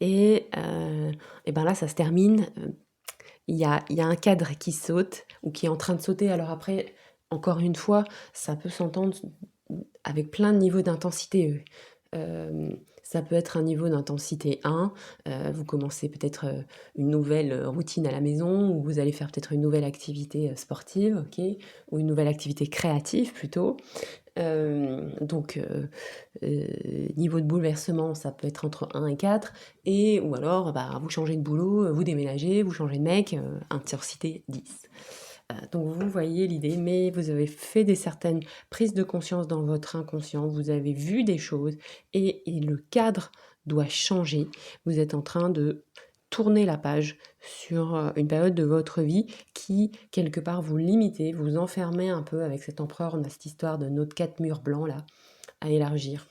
Et ben là, ça se termine. Il y a un cadre qui saute ou qui est en train de sauter. Alors après, encore une fois, ça peut s'entendre avec plein de niveaux d'intensité. Ça peut être un niveau d'intensité 1, vous commencez peut-être une nouvelle routine à la maison, ou vous allez faire peut-être une nouvelle activité sportive, ok, ou une nouvelle activité créative plutôt. Donc niveau de bouleversement, ça peut être entre 1 et 4, et ou alors bah, vous changez de boulot, vous déménagez, vous changez de mec, intensité 10. Donc vous voyez l'idée, mais vous avez fait des certaines prises de conscience dans votre inconscient, vous avez vu des choses et le cadre doit changer. Vous êtes en train de tourner la page sur une période de votre vie qui, quelque part, vous limitez, vous enfermez un peu avec cet empereur. On a cette histoire de notre 4 murs blancs là, à élargir.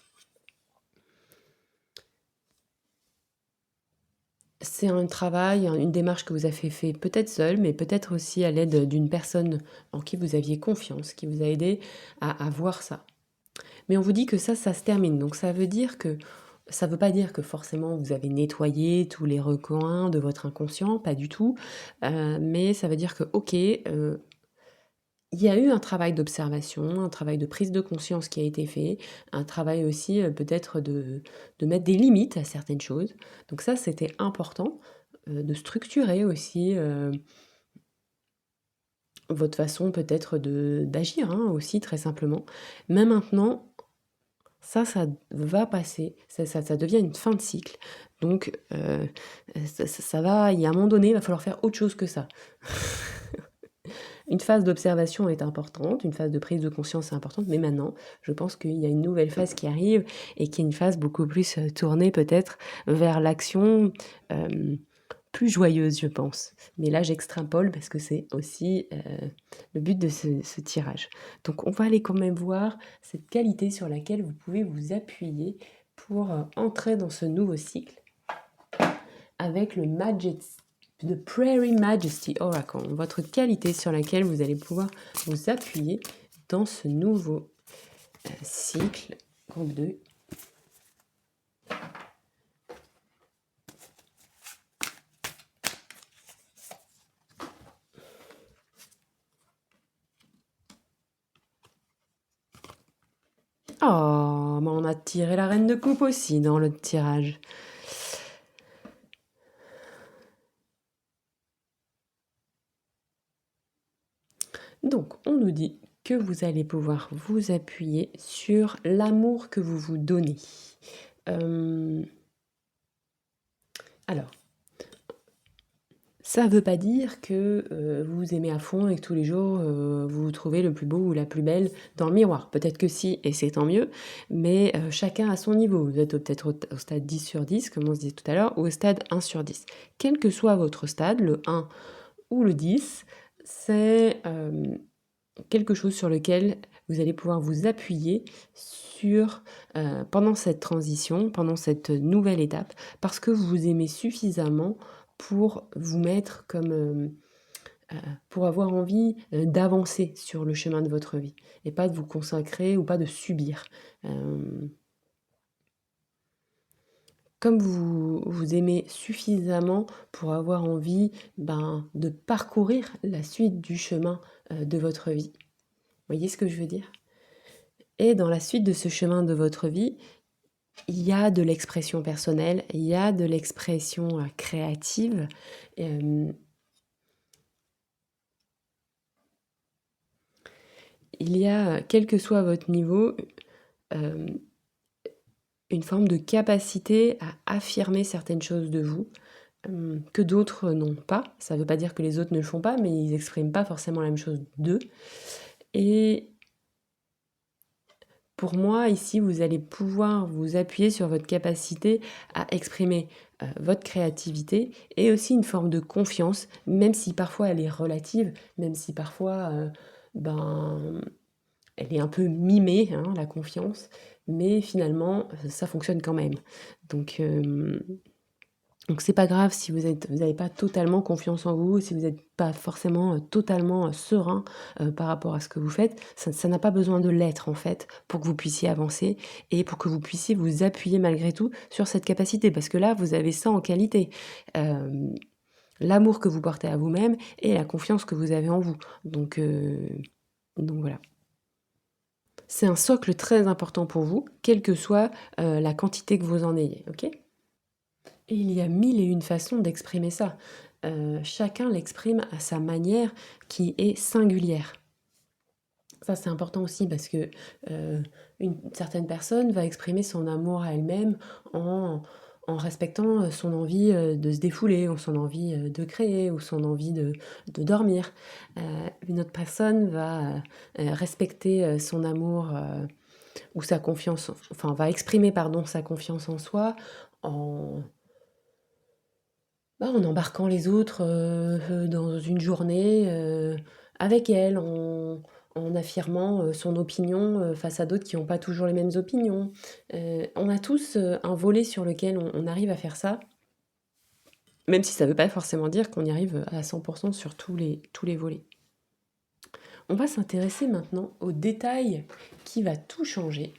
C'est un travail, une démarche que vous avez fait peut-être seul, mais peut-être aussi à l'aide d'une personne en qui vous aviez confiance, qui vous a aidé à voir ça. Mais on vous dit que ça se termine. Donc ça veut dire que ça ne veut pas dire que forcément vous avez nettoyé tous les recoins de votre inconscient, pas du tout. Mais ça veut dire que, ok, il y a eu un travail d'observation, un travail de prise de conscience qui a été fait, un travail aussi peut-être de mettre des limites à certaines choses. Donc ça, c'était important, de structurer aussi votre façon peut-être d'agir hein, aussi très simplement. Mais maintenant, ça va passer, ça devient une fin de cycle. Donc ça va, il y a un moment donné, il va falloir faire autre chose que ça. Une phase d'observation est importante, une phase de prise de conscience est importante, mais maintenant, je pense qu'il y a une nouvelle phase qui arrive et qui est une phase beaucoup plus tournée peut-être vers l'action plus joyeuse, je pense. Mais là, j'extrapole parce que c'est aussi le but de ce tirage. Donc, on va aller quand même voir cette qualité sur laquelle vous pouvez vous appuyer pour entrer dans ce nouveau cycle avec le The Prairie Majesty Oracle, votre qualité sur laquelle vous allez pouvoir vous appuyer dans ce nouveau cycle, groupe 2. Oh, mais on a tiré la reine de coupe aussi dans le tirage. Donc, on nous dit que vous allez pouvoir vous appuyer sur l'amour que vous vous donnez. Alors, ça ne veut pas dire que vous vous aimez à fond et que tous les jours vous vous trouvez le plus beau ou la plus belle dans le miroir. Peut-être que si, et c'est tant mieux, mais chacun à son niveau. Vous êtes peut-être au stade 10 sur 10, comme on se disait tout à l'heure, ou au stade 1 sur 10. Quel que soit votre stade, le 1 ou le 10, c'est quelque chose sur lequel vous allez pouvoir vous appuyer pendant cette transition, pendant cette nouvelle étape, parce que vous vous aimez suffisamment pour vous mettre pour avoir envie d'avancer sur le chemin de votre vie et pas de vous consacrer ou pas de subir. Comme vous vous aimez suffisamment pour avoir envie de parcourir la suite du chemin de votre vie. Vous voyez ce que je veux dire? Et dans la suite de ce chemin de votre vie, il y a de l'expression personnelle, il y a de l'expression créative. Il y a, quel que soit votre niveau, une forme de capacité à affirmer certaines choses de vous que d'autres n'ont pas. Ça ne veut pas dire que les autres ne le font pas, mais ils n'expriment pas forcément la même chose d'eux. Et pour moi, ici, vous allez pouvoir vous appuyer sur votre capacité à exprimer votre créativité et aussi une forme de confiance, même si parfois elle est relative, même si parfois elle est un peu mimée, hein, la confiance, mais finalement, ça fonctionne quand même. Donc c'est pas grave si vous n'avez pas totalement confiance en vous, si vous n'êtes pas forcément totalement serein par rapport à ce que vous faites. Ça n'a pas besoin de l'être en fait pour que vous puissiez avancer et pour que vous puissiez vous appuyer malgré tout sur cette capacité. Parce que là, vous avez ça en qualité. L'amour que vous portez à vous-même et la confiance que vous avez en vous. Donc voilà. C'est un socle très important pour vous, quelle que soit la quantité que vous en ayez, ok ? Et il y a mille et une façons d'exprimer ça. Chacun l'exprime à sa manière qui est singulière. Ça, c'est important aussi parce que une certaine personne va exprimer son amour à elle-même en respectant son envie de se défouler, ou son envie de créer, ou son envie de dormir. Une autre personne va respecter son amour ou sa confiance, enfin va exprimer sa confiance en soi en en embarquant les autres dans une journée avec elle, en affirmant son opinion face à d'autres qui n'ont pas toujours les mêmes opinions. On a tous un volet sur lequel on arrive à faire ça, même si ça ne veut pas forcément dire qu'on y arrive à 100% sur tous les volets. On va s'intéresser maintenant au détail qui va tout changer.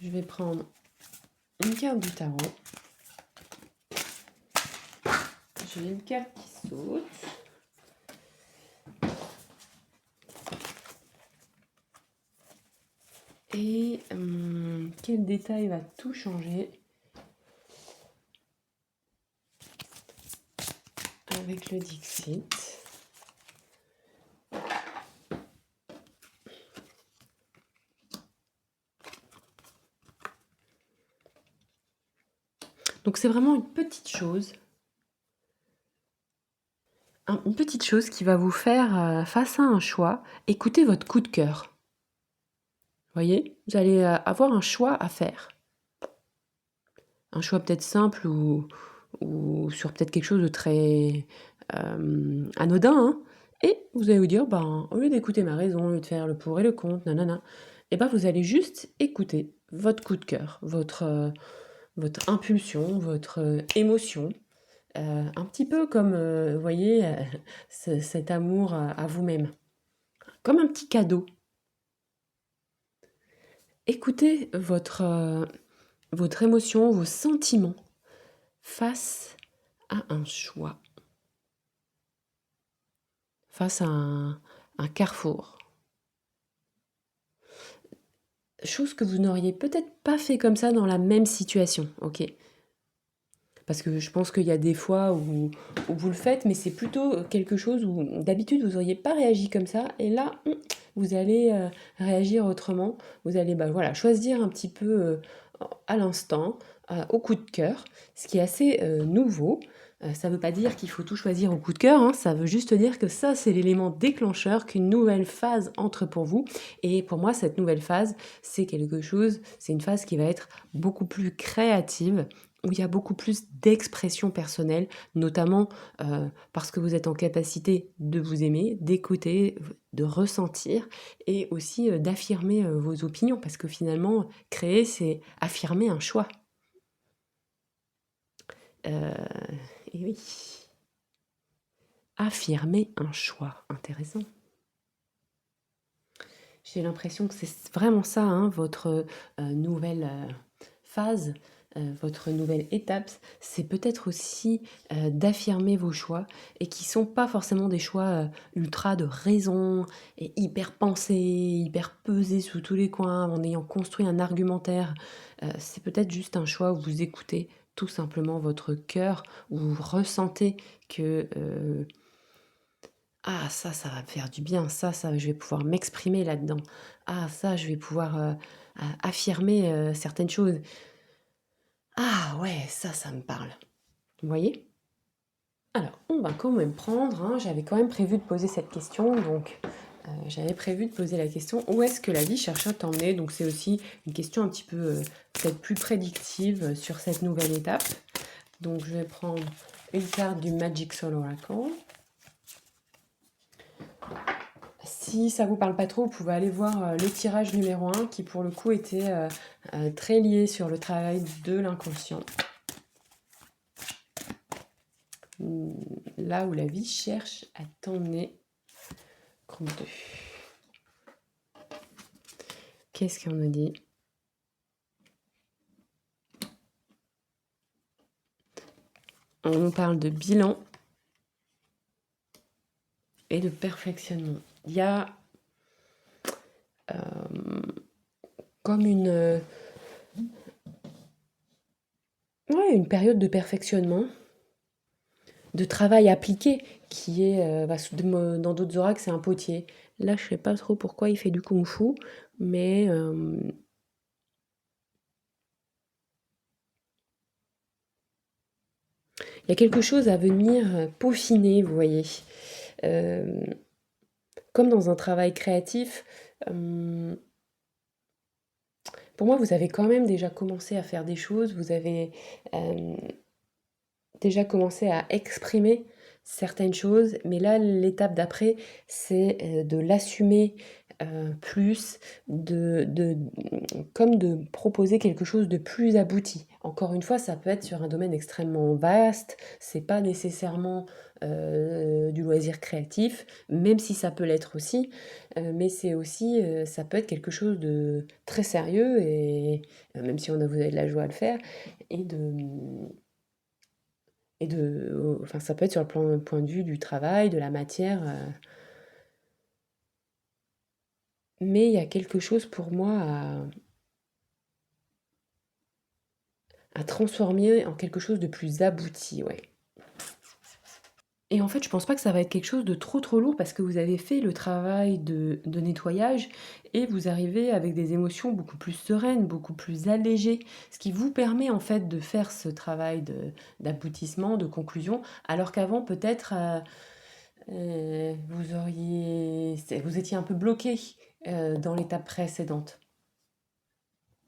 Je vais prendre une carte du tarot. J'ai une carte qui saute. Et quel détail va tout changer avec le Dixit? Donc c'est vraiment une petite chose. Une petite chose qui va vous faire, face à un choix, écouter votre coup de cœur. Vous voyez? Vous allez avoir un choix à faire. Un choix peut-être simple ou sur peut-être quelque chose de très anodin, hein. Et vous allez vous dire, au lieu d'écouter ma raison, au lieu de faire le pour et le contre, nanana, et vous allez juste écouter votre coup de cœur, votre impulsion, votre émotion. Un petit peu comme, vous voyez, cet amour à vous-même. Comme un petit cadeau. Écoutez votre émotion, vos sentiments face à un choix, face à un carrefour. Chose que vous n'auriez peut-être pas fait comme ça dans la même situation, ok ? parce que je pense qu'il y a des fois où vous le faites, mais c'est plutôt quelque chose où d'habitude vous n'auriez pas réagi comme ça, et là, vous allez réagir autrement. Vous allez voilà, choisir un petit peu à l'instant, au coup de cœur, ce qui est assez nouveau. Ça ne veut pas dire qu'il faut tout choisir au coup de cœur, hein, ça veut juste dire que ça, c'est l'élément déclencheur, qu'une nouvelle phase entre pour vous. Et pour moi, cette nouvelle phase, c'est une phase qui va être beaucoup plus créative, où il y a beaucoup plus d'expression personnelle, notamment parce que vous êtes en capacité de vous aimer, d'écouter, de ressentir et aussi d'affirmer vos opinions, parce que finalement, créer, c'est affirmer un choix. Et oui, affirmer un choix, intéressant. J'ai l'impression que c'est vraiment ça, hein, votre nouvelle phase, votre nouvelle étape, c'est peut-être aussi d'affirmer vos choix et qui sont pas forcément des choix ultra de raison et hyper pensés, hyper pesés sous tous les coins en ayant construit un argumentaire. C'est peut-être juste un choix où vous écoutez tout simplement votre cœur, où vous ressentez que ah ça va me faire du bien, ça je vais pouvoir m'exprimer là-dedans. Ah ça je vais pouvoir affirmer certaines choses. Ah ouais, ça me parle. Vous voyez? Alors, on va quand même prendre, hein, j'avais quand même prévu de poser cette question, donc j'avais prévu de poser la question où est-ce que la vie cherche à t'emmener? Donc c'est aussi une question un petit peu peut-être plus prédictive sur cette nouvelle étape. Donc je vais prendre une carte du Magic Soul Oracle. Si ça vous parle pas trop, vous pouvez aller voir le tirage numéro 1 qui pour le coup était très lié sur le travail de l'inconscient. Là où la vie cherche à t'emmener. Groupe 2. Qu'est-ce qu'on nous dit? On nous parle de bilan et de perfectionnement. Il y a comme une période de perfectionnement, de travail appliqué, qui est, dans d'autres oracles, c'est un potier. Là, je sais pas trop pourquoi il fait du kung-fu, mais il y a quelque chose à venir peaufiner, vous voyez. Comme dans un travail créatif, pour moi, vous avez quand même déjà commencé à faire des choses, vous avez déjà commencé à exprimer certaines choses, mais là, l'étape d'après, c'est de l'assumer plus, comme de proposer quelque chose de plus abouti. Encore une fois, ça peut être sur un domaine extrêmement vaste, c'est pas nécessairement du loisir créatif, même si ça peut l'être aussi, mais c'est aussi, ça peut être quelque chose de très sérieux, et même si vous avez de la joie à le faire, et enfin ça peut être sur le point de vue du travail, de la matière, mais il y a quelque chose pour moi à transformer en quelque chose de plus abouti, ouais. Et en fait, je pense pas que ça va être quelque chose de trop lourd parce que vous avez fait le travail de nettoyage et vous arrivez avec des émotions beaucoup plus sereines, beaucoup plus allégées, ce qui vous permet en fait de faire ce travail d'aboutissement, de conclusion, alors qu'avant peut-être vous étiez un peu bloqué dans l'étape précédente.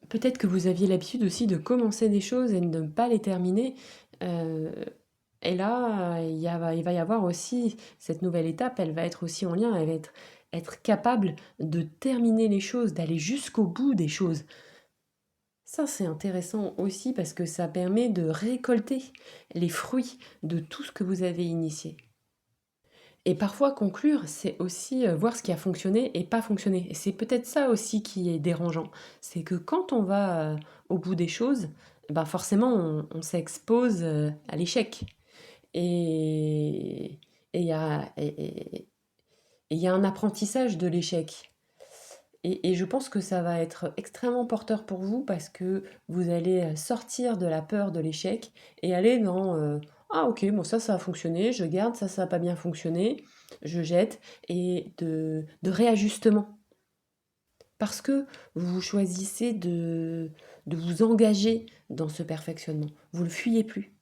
Peut-être que vous aviez l'habitude aussi de commencer des choses et de ne pas les terminer. euh, Et là, il va y avoir aussi cette nouvelle étape, elle va être aussi en lien, elle va être capable de terminer les choses, d'aller jusqu'au bout des choses. Ça, c'est intéressant aussi parce que ça permet de récolter les fruits de tout ce que vous avez initié. Et parfois, conclure, c'est aussi voir ce qui a fonctionné et pas fonctionné. Et c'est peut-être ça aussi qui est dérangeant. C'est que quand on va au bout des choses, ben forcément, on s'expose à l'échec. Et il y a un apprentissage de l'échec. Et je pense que ça va être extrêmement porteur pour vous parce que vous allez sortir de la peur de l'échec et aller dans ah ok, bon ça a fonctionné, je garde, ça a pas bien fonctionné, je jette, et de réajustement. Parce que vous choisissez de vous engager dans ce perfectionnement. Vous le fuyez plus.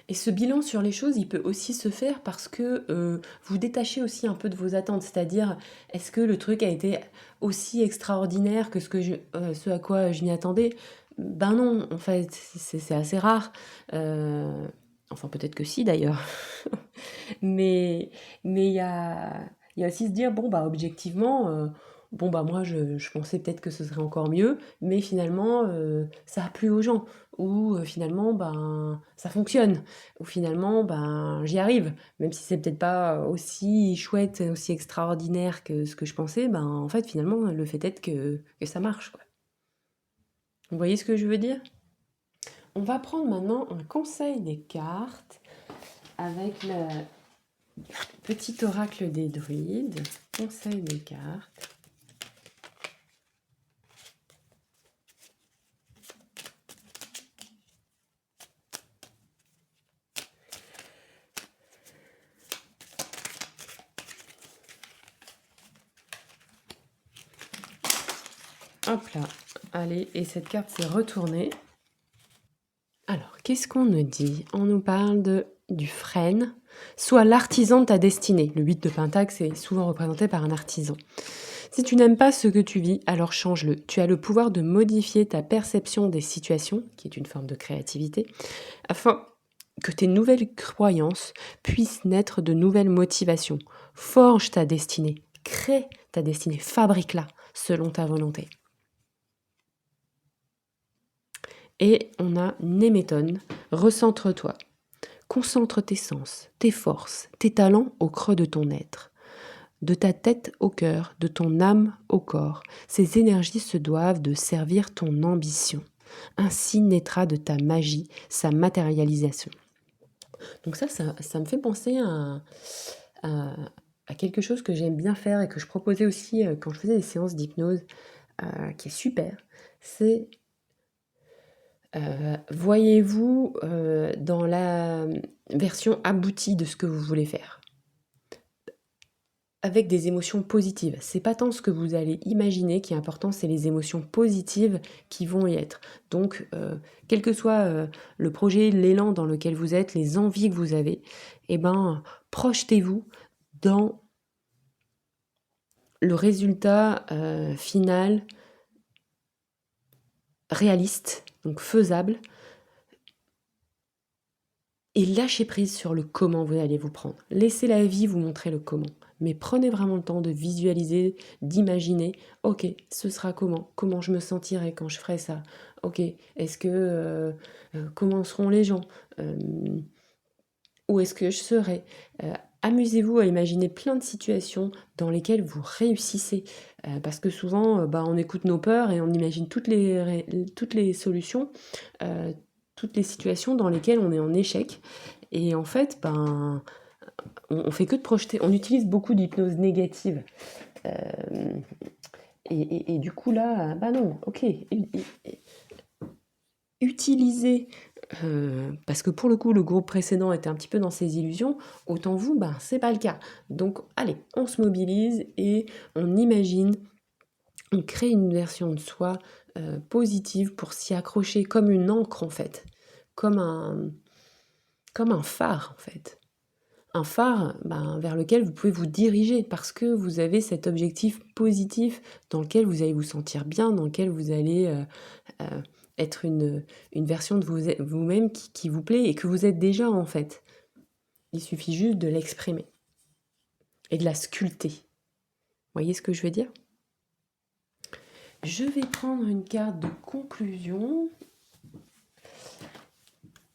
Et ce bilan sur les choses, il peut aussi se faire parce que vous détachez aussi un peu de vos attentes. C'est-à-dire, est-ce que le truc a été aussi extraordinaire que ce à quoi je m'y attendais? Ben non, en fait, c'est assez rare. Euh, enfin, peut-être que si d'ailleurs. Mais mais il y a aussi se dire: «Bon, bah, objectivement, bon, bah, moi, je pensais peut-être que ce serait encore mieux, mais finalement, ça a plu aux gens» ou finalement, ben, ça fonctionne, ou finalement, ben, j'y arrive. Même si c'est peut-être pas aussi chouette, aussi extraordinaire que ce que je pensais, ben, en fait, finalement, le fait est que ça marche, quoi. Vous voyez ce que je veux dire? On va prendre maintenant un conseil des cartes avec le petit oracle des druides, conseil des cartes. Hop là, allez, et cette carte s'est retournée. Alors, qu'est-ce qu'on nous dit? On nous parle du frêne, soit l'artisan de ta destinée. Le 8 de Pentacle, c'est souvent représenté par un artisan. Si tu n'aimes pas ce que tu vis, alors change-le. Tu as le pouvoir de modifier ta perception des situations, qui est une forme de créativité, afin que tes nouvelles croyances puissent naître de nouvelles motivations. Forge ta destinée, crée ta destinée, fabrique-la selon ta volonté. Et on a Néméton, recentre-toi. Concentre tes sens, tes forces, tes talents au creux de ton être. De ta tête au cœur, de ton âme au corps, ces énergies se doivent de servir ton ambition. Ainsi naîtra de ta magie sa matérialisation. Donc ça me fait penser à, à quelque chose que j'aime bien faire et que je proposais aussi quand je faisais des séances d'hypnose, qui est super. C'est voyez-vous dans la version aboutie de ce que vous voulez faire, avec des émotions positives. C'est pas tant ce que vous allez imaginer qui est important, c'est les émotions positives qui vont y être. Donc, quel que soit le projet, l'élan dans lequel vous êtes, les envies que vous avez, eh ben, projetez-vous dans le résultat final réaliste, donc faisable, et lâchez prise sur le comment vous allez vous prendre. Laissez la vie vous montrer le comment. Mais prenez vraiment le temps de visualiser, d'imaginer, ok, ce sera comment je me sentirai quand je ferai ça, ok, est-ce que, comment seront les gens, Euh, où est-ce que je serai. Amusez-vous à imaginer plein de situations dans lesquelles vous réussissez, parce que souvent, bah, on écoute nos peurs et on imagine toutes les solutions, euh, toutes les situations dans lesquelles on est en échec. Et en fait, ben, on fait que de projeter. On utilise beaucoup d'hypnose négative. Euh, et du coup, là, bah non, ok. Utilisez, parce que pour le coup, le groupe précédent était un petit peu dans ses illusions, autant vous, ben, c'est pas le cas. Donc, allez, on se mobilise et on imagine, on crée une version de soi positive pour s'y accrocher comme une encre, en fait, comme comme un phare, en fait. Un phare, ben, vers lequel vous pouvez vous diriger parce que vous avez cet objectif positif dans lequel vous allez vous sentir bien, dans lequel vous allez être une version de vous-même qui vous plaît et que vous êtes déjà en fait. Il suffit juste de l'exprimer et de la sculpter. Vous voyez ce que je veux dire? Je vais prendre une carte de conclusion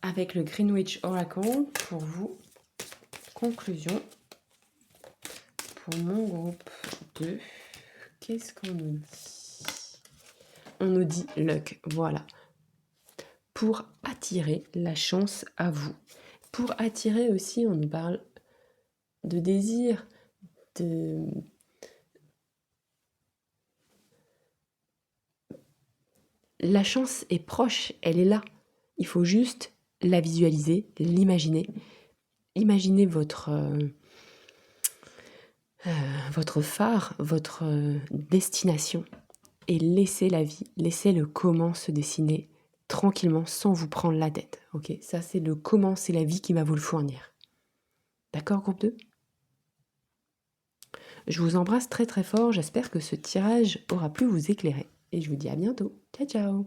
avec le Greenwich Oracle pour vous. Conclusion pour mon groupe 2. Qu'est-ce qu'on nous dit? On nous dit luck, voilà. Pour attirer la chance à vous. Pour attirer aussi, on nous parle de désir, de La chance est proche, elle est là. Il faut juste la visualiser, l'imaginer. Imaginez votre phare, votre destination et laissez la vie, laissez le comment se dessiner tranquillement sans vous prendre la tête. Ok, ça c'est le comment, c'est la vie qui va vous le fournir. D'accord, groupe 2? Je vous embrasse très très fort, j'espère que ce tirage aura pu vous éclairer. Et je vous dis à bientôt. Ciao ciao!